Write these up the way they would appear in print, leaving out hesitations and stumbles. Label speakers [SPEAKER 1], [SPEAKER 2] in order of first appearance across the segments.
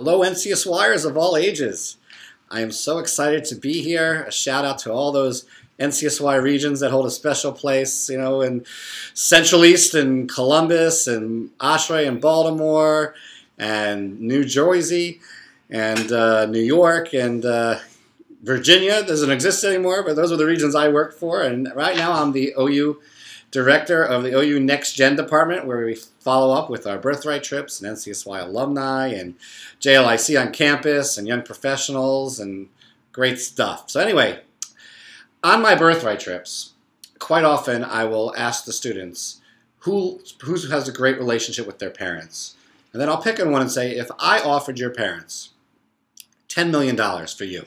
[SPEAKER 1] Hello, NCSYers of all ages. I am so excited to be here. A shout out to all those NCSY regions that hold a special place, you know, in Central East and Columbus and Ashray and Baltimore and New Jersey and New York and Virginia. Doesn't exist anymore, but those are the regions I worked for. And right now I'm the OU director of the OU NextGen department, where we follow up with our birthright trips and NCSY alumni and JLIC on campus and young professionals and great stuff. So anyway, on my birthright trips, quite often I will ask the students who has a great relationship with their parents. And then I'll pick on one and say, if I offered your parents $10 million for you,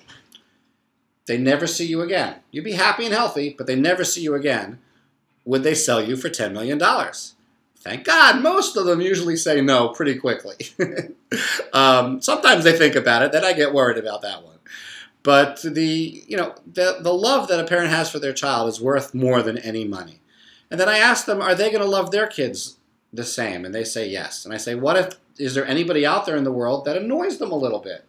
[SPEAKER 1] they never see you again. You'd be happy and healthy, but they never see you again. Would they sell you for $10 million? Thank God, most of them usually say no pretty quickly. Sometimes they think about it, then I get worried about that one. But the love that a parent has for their child is worth more than any money. And then I ask them, are they going to love their kids the same? And they say yes. And I say, is there anybody out there in the world that annoys them a little bit?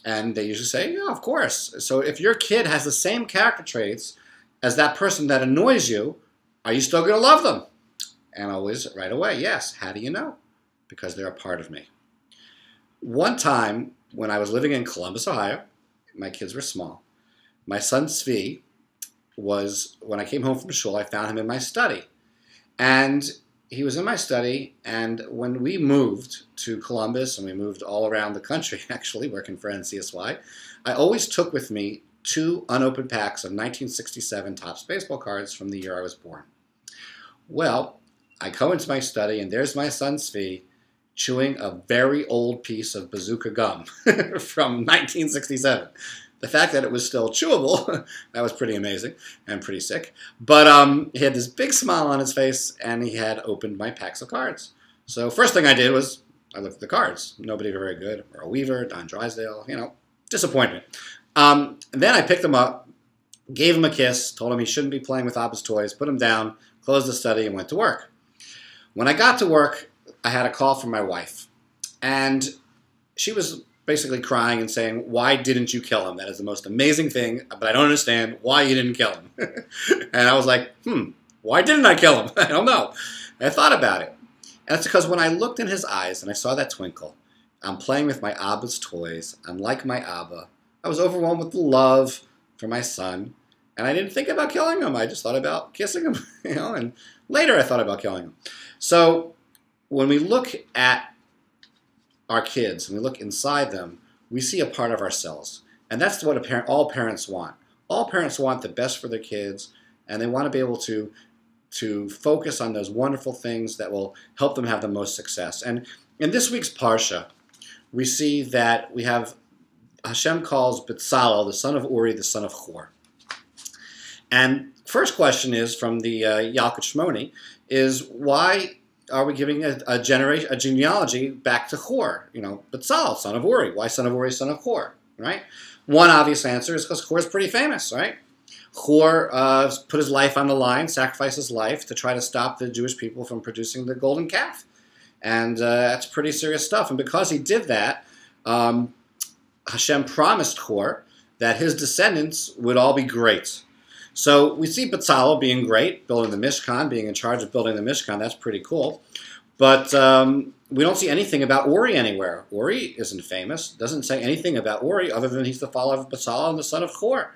[SPEAKER 1] And they usually say, yeah, of course. So if your kid has the same character traits as that person that annoys you, are you still going to love them? And always right away, yes. How do you know? Because they're a part of me. One time when I was living in Columbus, Ohio, my kids were small. My son Svi when I came home from school, I found him in my study. And he was in my study, and when we moved to Columbus, and we moved all around the country, actually, working for NCSY, I always took with me 2 unopened packs of 1967 Topps baseball cards from the year I was born. Well, I go into my study, and there's my son Svi chewing a very old piece of bazooka gum from 1967. The fact that it was still chewable, that was pretty amazing and pretty sick. But he had this big smile on his face, and he had opened my packs of cards. So first thing I did was I looked at the cards. Nobody very good. Earl Weaver, Don Drysdale, disappointment. And then I picked him up, gave him a kiss, told him he shouldn't be playing with Abba's toys, put him down, closed the study, and went to work. When I got to work, I had a call from my wife. And she was basically crying and saying, why didn't you kill him? That is the most amazing thing, but I don't understand why you didn't kill him. And I was like, why didn't I kill him? I don't know. And I thought about it. And it's because when I looked in his eyes and I saw that twinkle, I'm playing with my Abba's toys. I'm like my Abba. I was overwhelmed with love for my son. And I didn't think about killing him. I just thought about kissing him, and later I thought about killing him. So when we look at our kids and we look inside them, we see a part of ourselves. And that's what all parents want. All parents want the best for their kids, and they want to be able to focus on those wonderful things that will help them have the most success. And in this week's Parsha, we see that we have Hashem calls Bezalel, the son of Uri, the son of Hur. And first question is from the Yalkut Shmoni, is why are we giving a genealogy back to Hur? Bezalel, son of Uri. Why son of Uri, son of Hur? Right? One obvious answer is because Hur is pretty famous, right? Hur put his life on the line, sacrificed his life to try to stop the Jewish people from producing the golden calf. And that's pretty serious stuff. And because he did that, Hashem promised Hur that his descendants would all be great. So we see Bezalel being great, building the Mishkan, being in charge of building the Mishkan. That's pretty cool. But we don't see anything about Uri anywhere. Uri isn't famous. Doesn't say anything about Uri other than he's the father of Bezalel and the son of Hur.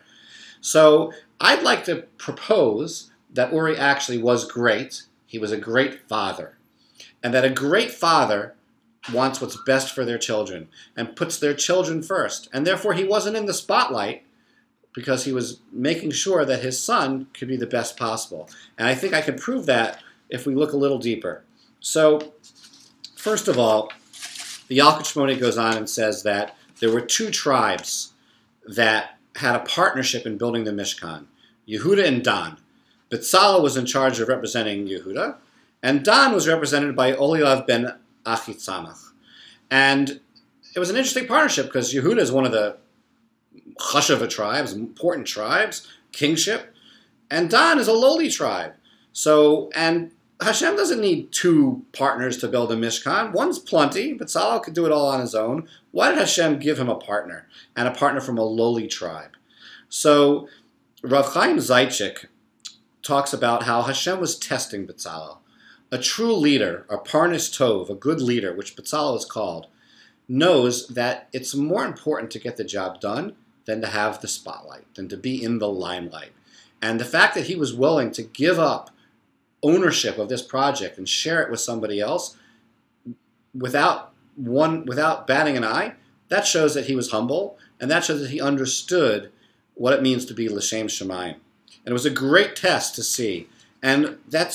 [SPEAKER 1] So I'd like to propose that Uri actually was great. He was a great father. And that a great father wants what's best for their children and puts their children first. And therefore he wasn't in the spotlight because he was making sure that his son could be the best possible. And I think I can prove that if we look a little deeper. So, first of all, the Yalkut Shmoni goes on and says that there were 2 tribes that had a partnership in building the Mishkan, Yehuda and Dan. Bezalel was in charge of representing Yehuda, and Dan was represented by Oliav ben Achitzamach. And it was an interesting partnership because Yehuda is one of the Chashava tribes, important tribes, kingship, and Dan is a lowly tribe. So, and Hashem doesn't need two partners to build a Mishkan. One's plenty. Bezalel could do it all on his own. Why did Hashem give him a partner, and a partner from a lowly tribe? So Rav Chaim Zaitchik talks about how Hashem was testing Bezalel. A true leader, a Parnas Tov, a good leader, which Bezalel is called, knows that it's more important to get the job done than to have the spotlight, than to be in the limelight. And the fact that he was willing to give up ownership of this project and share it with somebody else without batting an eye, that shows that he was humble, and that shows that he understood what it means to be L'Shem Shamayim. And it was a great test to see. And that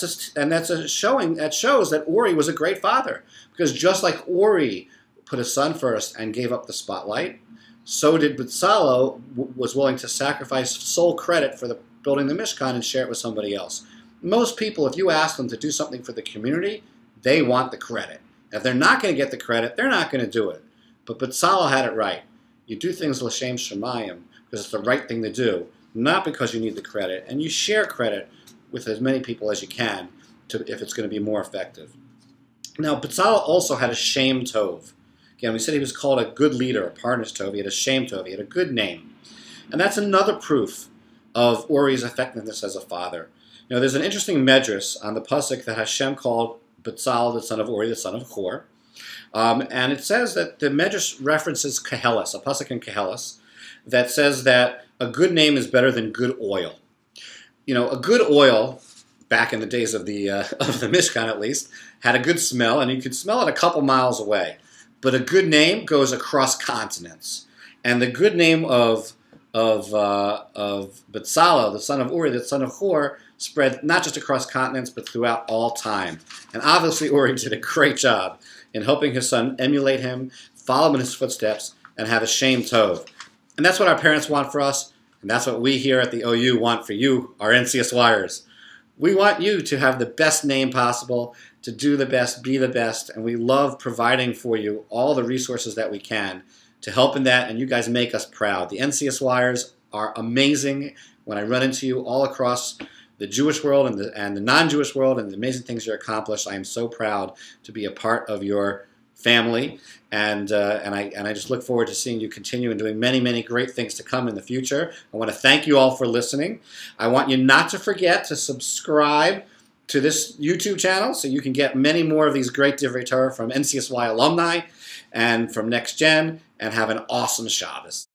[SPEAKER 1] shows that Uri was a great father, because just like Uri put his son first and gave up the spotlight, so did Bezalel was willing to sacrifice sole credit for building the Mishkan and share it with somebody else. Most people, if you ask them to do something for the community, they want the credit. If they're not going to get the credit, they're not going to do it. But Bezalel had it right. You do things L'Shem Shamayim because it's the right thing to do, not because you need the credit. And you share credit with as many people as you can if it's going to be more effective. Now, Bezalel also had a Shem Tov. Again, we said he was called a good leader, a Parnas Tov. He had a Shem Tov. He had a good name. And that's another proof of Uri's effectiveness as a father. You know, there's an interesting medrash on the pasuk that Hashem called Bezalel, the son of Uri, the son of Hur. And it says that the medrash references Kehelis, a pasuk in Kehelis, that says that a good name is better than good oil. You know, a good oil, back in the days of the Mishkan at least, had a good smell, and you could smell it a couple miles away. But a good name goes across continents. And the good name of Bezalel, the son of Uri, the son of Hur, spread not just across continents, but throughout all time. And obviously Uri did a great job in helping his son emulate him, follow him in his footsteps, and have a Shem Tov. And that's what our parents want for us, and that's what we here at the OU want for you, our NCSYers. We want you to have the best name possible, to do the best, be the best, and we love providing for you all the resources that we can to help in that, and you guys make us proud. The NCSYers are amazing. When I run into you all across the Jewish world and the non-Jewish world and the amazing things you accomplish, I am so proud to be a part of your family, and I just look forward to seeing you continue and doing many, many great things to come in the future. I want to thank you all for listening. I want you not to forget to subscribe to this YouTube channel so you can get many more of these great Divrei Torah from NCSY alumni and from NextGen, and have an awesome Shabbos.